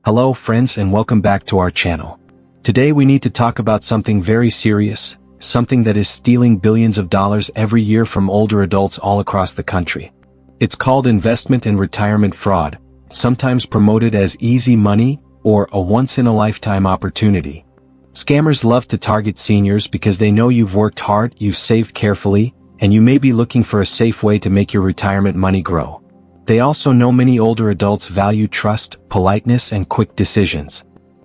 Hello friends and welcome back to our channel. Today we need to talk about something very serious, something that is stealing billions of dollars every year from older adults all across the country. It's called investment and retirement fraud, sometimes promoted as easy money or a once-in-a-lifetime opportunity. Scammers love to target seniors because they know you've worked hard, you've saved carefully, and you may be looking for a safe way to make your retirement money grow. They also know many older adults value trust, politeness, and quick decisions.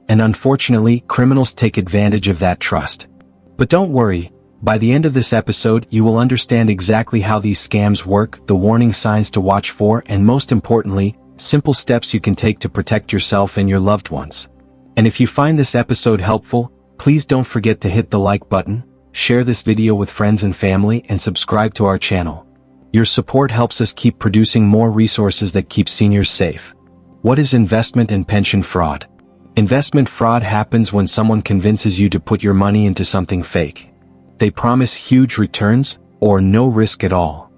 And unfortunately, criminals take advantage of that trust. But don't worry, by the end of this episode, you will understand exactly how these scams work, the warning signs to watch for, and most importantly, simple steps you can take to protect yourself and your loved ones. And if you find this episode helpful, please don't forget to hit the like button, share this video with friends and family, and subscribe to our channel. Your support helps us keep producing more resources that keep seniors safe. What is investment and pension fraud? Investment fraud happens when someone convinces you to put your money into something fake. They promise huge returns, or no risk at all.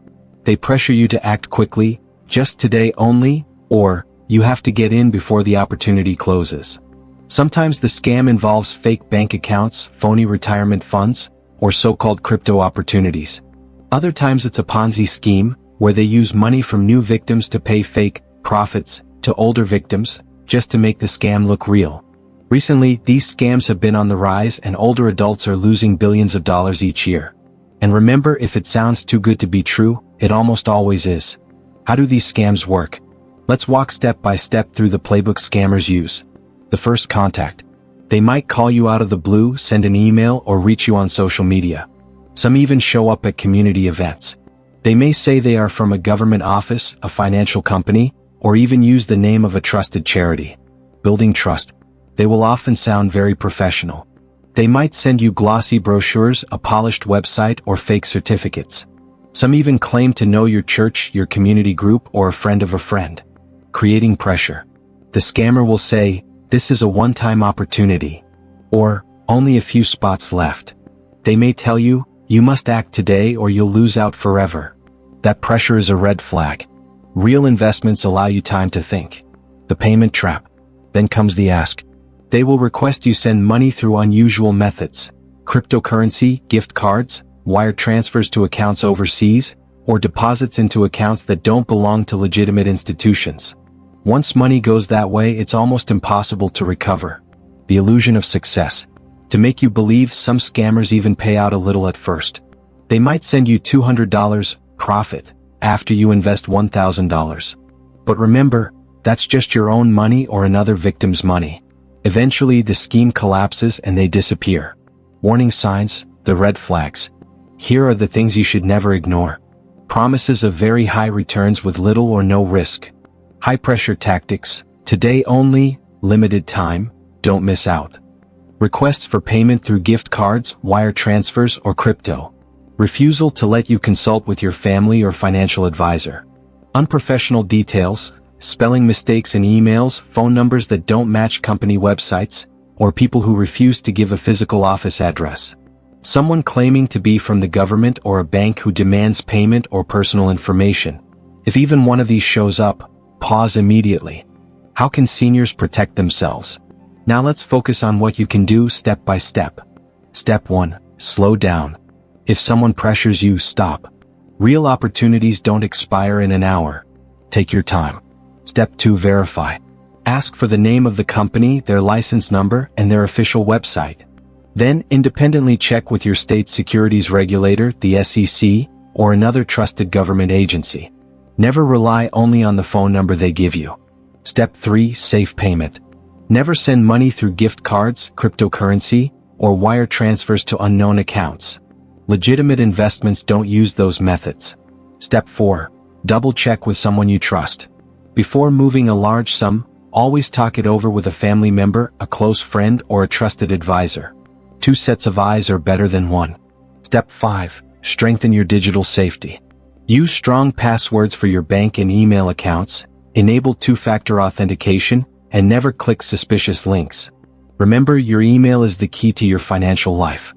They pressure you to act quickly, just today only, or you have to get in before the opportunity closes. Sometimes the scam involves fake bank accounts, phony retirement funds, or so-called crypto opportunities. Other times it's a Ponzi scheme, where they use money from new victims to pay fake profits to older victims, just to make the scam look real. Recently, these scams have been on the rise and older adults are losing billions of dollars each year. And remember, if it sounds too good to be true, it almost always is. How do these scams work? Let's walk step by step through the playbook scammers use. The first, contact. They might call you out of the blue, send an email, or reach you on social media. Some even show up at community events. They may say they are from a government office, a financial company, or even use the name of a trusted charity. Building trust. They will often sound very professional. They might send you glossy brochures, a polished website, or fake certificates. Some even claim to know your church, your community group, or a friend of a friend. Creating pressure. The scammer will say, "This is a one-time opportunity," or "only a few spots left." They may tell you, "You must act today or you'll lose out forever." That pressure is a red flag. Real investments allow you time to think. The payment trap. Then comes the ask. They will request you send money through unusual methods: cryptocurrency, gift cards, wire transfers to accounts overseas, or deposits into accounts that don't belong to legitimate institutions. Once money goes that way, it's almost impossible to recover. The illusion of success. To make you believe, some scammers even pay out a little at first. They might send you $200 profit after you invest $1,000. But remember, that's just your own money or another victim's money. Eventually the scheme collapses and they disappear. Warning signs, the red flags. Here are the things you should never ignore. Promises of very high returns with little or no risk. High-pressure tactics, today only, limited time, don't miss out. Requests for payment through gift cards, wire transfers, or crypto. Refusal to let you consult with your family or financial advisor. Unprofessional details, spelling mistakes in emails, phone numbers that don't match company websites, or people who refuse to give a physical office address. Someone claiming to be from the government or a bank who demands payment or personal information. If even one of these shows up, pause immediately. How can seniors protect themselves? Now let's focus on what you can do step by step. Step 1. Slow down. If someone pressures you, stop. Real opportunities don't expire in an hour. Take your time. Step 2. Verify. Ask for the name of the company, their license number, and their official website. Then, independently check with your state securities regulator, the SEC, or another trusted government agency. Never rely only on the phone number they give you. Step 3. Safe payment. Never send money through gift cards, cryptocurrency, or wire transfers to unknown accounts. Legitimate investments don't use those methods. Step 4. Double check with someone you trust. Before moving a large sum, always talk it over with a family member, a close friend, or a trusted advisor. 2 sets of eyes are better than 1. Step 5. Strengthen your digital safety. Use strong passwords for your bank and email accounts, enable 2-factor authentication, and never click suspicious links. Remember, your email is the key to your financial life.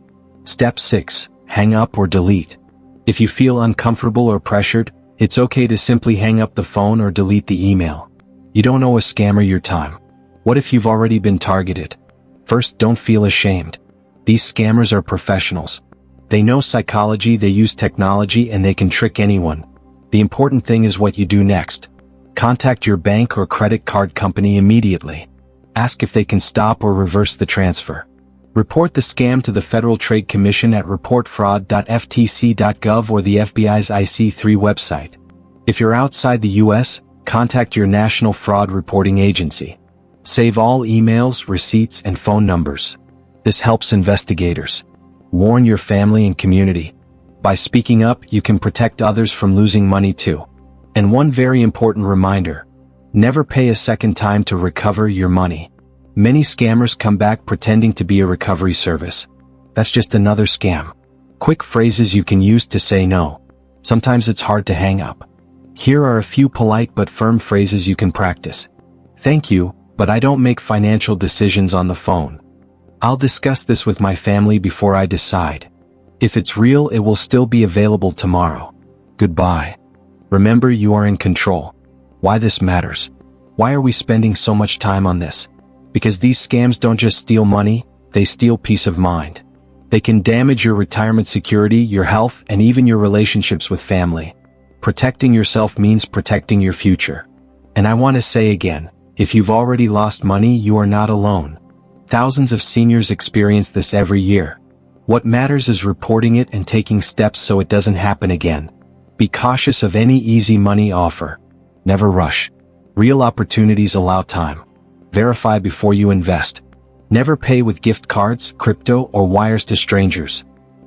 Step 6. Hang up or delete. If you feel uncomfortable or pressured, it's okay to simply hang up the phone or delete the email. You don't owe a scammer your time. What if you've already been targeted? First, don't feel ashamed. These scammers are professionals. They know psychology, they use technology, and they can trick anyone. The important thing is what you do next. Contact your bank or credit card company immediately. Ask if they can stop or reverse the transfer. Report the scam to the Federal Trade Commission at reportfraud.ftc.gov or the FBI's IC3 website. If you're outside the US, contact your National Fraud Reporting Agency. Save all emails, receipts, and phone numbers. This helps investigators. Warn your family and community. By speaking up, you can protect others from losing money too. And one very important reminder: never pay a second time to recover your money. Many scammers come back pretending to be a recovery service. That's just another scam. Quick phrases you can use to say no. Sometimes it's hard to hang up. Here are a few polite but firm phrases you can practice. Thank you, but I don't make financial decisions on the phone. I'll discuss this with my family before I decide. If it's real, it will still be available tomorrow. Goodbye. Remember, you are in control. Why this matters? Why are we spending so much time on this? Because these scams don't just steal money, they steal peace of mind. They can damage your retirement security, your health, and even your relationships with family. Protecting yourself means protecting your future. And I want to say again, if you've already lost money, you are not alone. Thousands of seniors experience this every year. What matters is reporting it and taking steps so it doesn't happen again. Be cautious of any easy money offer. Never rush. Real opportunities allow time. Verify before you invest. Never pay with gift cards, crypto, or wires to strangers.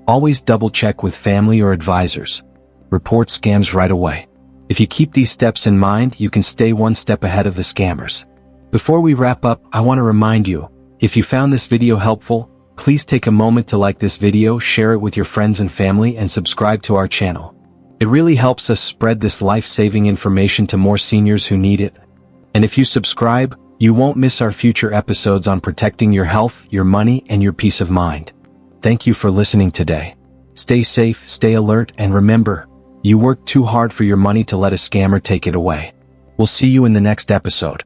Always double-check with family or advisors. Report scams right away. If you keep these steps in mind, you can stay one step ahead of the scammers. Before we wrap up, I want to remind you, if you found this video helpful, please take a moment to like this video, share it with your friends and family, and subscribe to our channel. It really helps us spread this life-saving information to more seniors who need it. And if you subscribe, you won't miss our future episodes on protecting your health, your money, and your peace of mind. Thank you for listening today. Stay safe, stay alert, and remember, you worked too hard for your money to let a scammer take it away. We'll see you in the next episode.